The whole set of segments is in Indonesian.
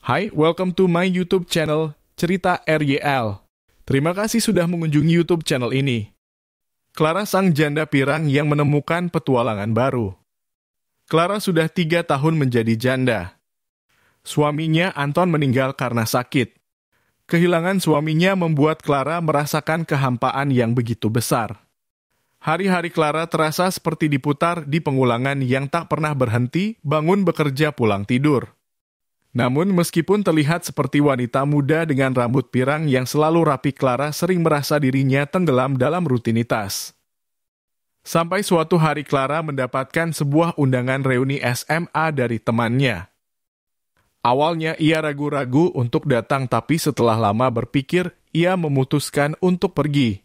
Hai, welcome to my YouTube channel, Cerita RYL. Terima kasih sudah mengunjungi YouTube channel ini. Clara sang janda pirang yang menemukan petualangan baru. Clara sudah 3 tahun menjadi janda. Suaminya Anton meninggal karena sakit. Kehilangan suaminya membuat Clara merasakan kehampaan yang begitu besar. Hari-hari Clara terasa seperti diputar di pengulangan yang tak pernah berhenti, bangun bekerja pulang tidur. Namun meskipun terlihat seperti wanita muda dengan rambut pirang yang selalu rapi, Clara sering merasa dirinya tenggelam dalam rutinitas. Sampai suatu hari Clara mendapatkan sebuah undangan reuni SMA dari temannya. Awalnya ia ragu-ragu untuk datang, tapi setelah lama berpikir, ia memutuskan untuk pergi.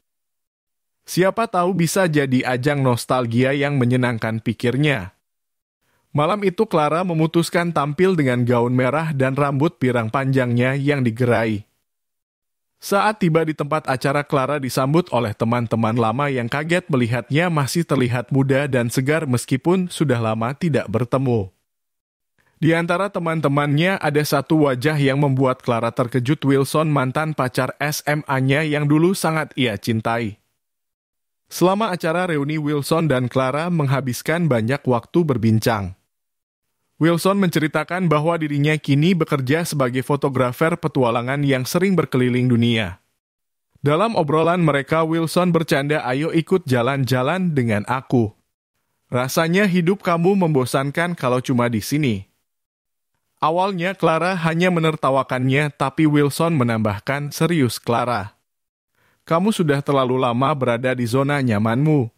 Siapa tahu bisa jadi ajang nostalgia yang menyenangkan, pikirnya. Malam itu Clara memutuskan tampil dengan gaun merah dan rambut pirang panjangnya yang digerai. Saat tiba di tempat acara, Clara disambut oleh teman-teman lama yang kaget melihatnya masih terlihat muda dan segar meskipun sudah lama tidak bertemu. Di antara teman-temannya ada satu wajah yang membuat Clara terkejut, Wilson, mantan pacar SMA-nya yang dulu sangat ia cintai. Selama acara reuni, Wilson dan Clara menghabiskan banyak waktu berbincang. Wilson menceritakan bahwa dirinya kini bekerja sebagai fotografer petualangan yang sering berkeliling dunia. Dalam obrolan mereka, Wilson bercanda, "Ayo ikut jalan-jalan dengan aku. Rasanya hidup kamu membosankan kalau cuma di sini." Awalnya Clara hanya menertawakannya, tapi Wilson menambahkan, "Serius, Clara. Kamu sudah terlalu lama berada di zona nyamanmu."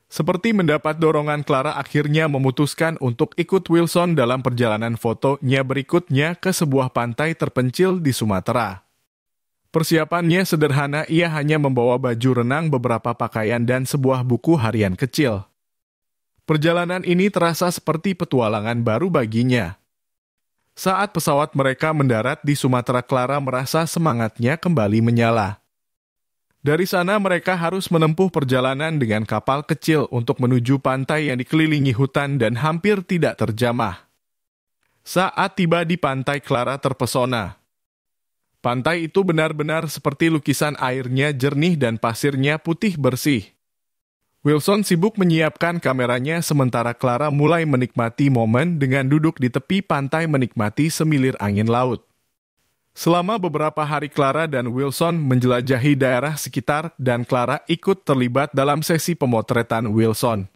Seperti mendapat dorongan, Clara akhirnya memutuskan untuk ikut Wilson dalam perjalanan fotonya berikutnya ke sebuah pantai terpencil di Sumatera. Persiapannya sederhana, ia hanya membawa baju renang, beberapa pakaian, dan sebuah buku harian kecil. Perjalanan ini terasa seperti petualangan baru baginya. Saat pesawat mereka mendarat di Sumatera, Clara merasa semangatnya kembali menyala. Dari sana mereka harus menempuh perjalanan dengan kapal kecil untuk menuju pantai yang dikelilingi hutan dan hampir tidak terjamah. Saat tiba di pantai, Clara terpesona. Pantai itu benar-benar seperti lukisan, airnya jernih dan pasirnya putih bersih. Wilson sibuk menyiapkan kameranya sementara Clara mulai menikmati momen dengan duduk di tepi pantai menikmati semilir angin laut. Selama beberapa hari Clara dan Wilson menjelajahi daerah sekitar dan Clara ikut terlibat dalam sesi pemotretan Wilson.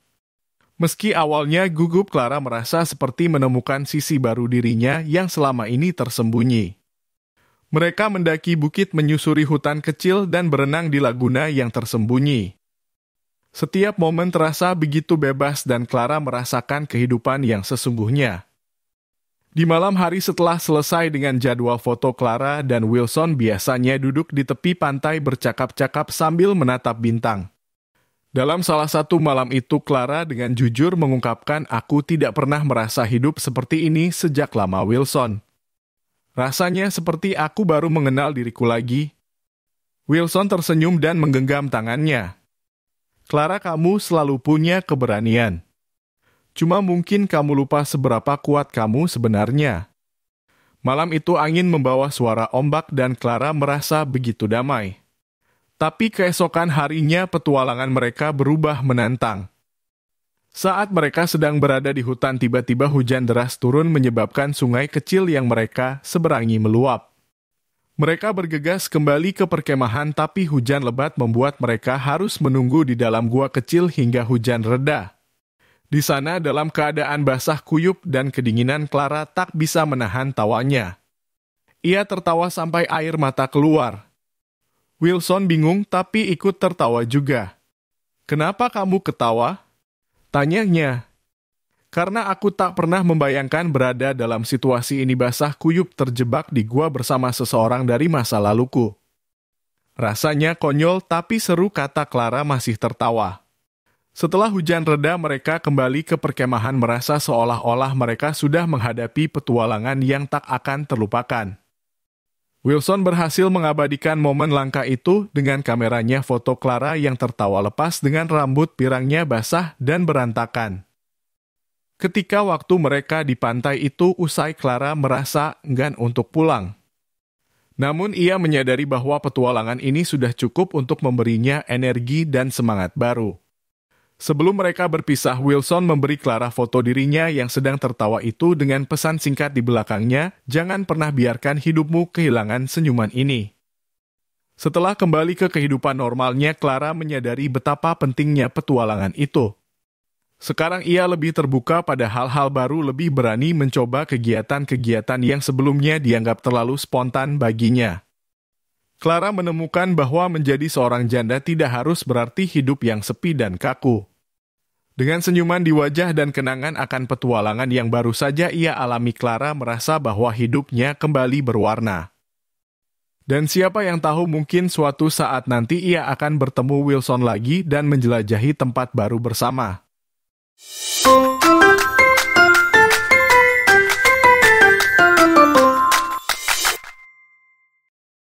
Meski awalnya gugup, Clara merasa seperti menemukan sisi baru dirinya yang selama ini tersembunyi. Mereka mendaki bukit, menyusuri hutan kecil, dan berenang di laguna yang tersembunyi. Setiap momen terasa begitu bebas dan Clara merasakan kehidupan yang sesungguhnya. Di malam hari setelah selesai dengan jadwal foto, Clara dan Wilson biasanya duduk di tepi pantai bercakap-cakap sambil menatap bintang. Dalam salah satu malam itu, Clara dengan jujur mengungkapkan, "Aku tidak pernah merasa hidup seperti ini sejak lama, Wilson. Rasanya seperti aku baru mengenal diriku lagi." Wilson tersenyum dan menggenggam tangannya. "Clara, kamu selalu punya keberanian. Cuma mungkin kamu lupa seberapa kuat kamu sebenarnya." Malam itu angin membawa suara ombak dan Clara merasa begitu damai. Tapi keesokan harinya petualangan mereka berubah menantang. Saat mereka sedang berada di hutan, tiba-tiba hujan deras turun menyebabkan sungai kecil yang mereka seberangi meluap. Mereka bergegas kembali ke perkemahan, tapi hujan lebat membuat mereka harus menunggu di dalam gua kecil hingga hujan reda. Di sana dalam keadaan basah kuyup dan kedinginan, Clara tak bisa menahan tawanya. Ia tertawa sampai air mata keluar. Wilson bingung tapi ikut tertawa juga. "Kenapa kamu ketawa?" tanyanya. "Karena aku tak pernah membayangkan berada dalam situasi ini, basah kuyup, terjebak di gua bersama seseorang dari masa laluku." "Rasanya konyol tapi seru," kata Clara masih tertawa. Setelah hujan reda, mereka kembali ke perkemahan merasa seolah-olah mereka sudah menghadapi petualangan yang tak akan terlupakan. Wilson berhasil mengabadikan momen langka itu dengan kameranya foto Clara yang tertawa lepas dengan rambut pirangnya basah dan berantakan. ketika waktu mereka di pantai itu usai Clara merasa enggan untuk pulang. Namun ia menyadari bahwa petualangan ini sudah cukup untuk memberinya energi dan semangat baru. Sebelum mereka berpisah, Wilson memberi Clara foto dirinya yang sedang tertawa itu dengan pesan singkat di belakangnya, "Jangan pernah biarkan hidupmu kehilangan senyuman ini." Setelah kembali ke kehidupan normalnya, Clara menyadari betapa pentingnya petualangan itu. Sekarang ia lebih terbuka pada hal-hal baru, lebih berani mencoba kegiatan-kegiatan yang sebelumnya dianggap terlalu spontan baginya. Clara menemukan bahwa menjadi seorang janda tidak harus berarti hidup yang sepi dan kaku. Dengan senyuman di wajah dan kenangan akan petualangan yang baru saja ia alami, Clara merasa bahwa hidupnya kembali berwarna. Dan siapa yang tahu, mungkin suatu saat nanti ia akan bertemu Wilson lagi dan menjelajahi tempat baru bersama.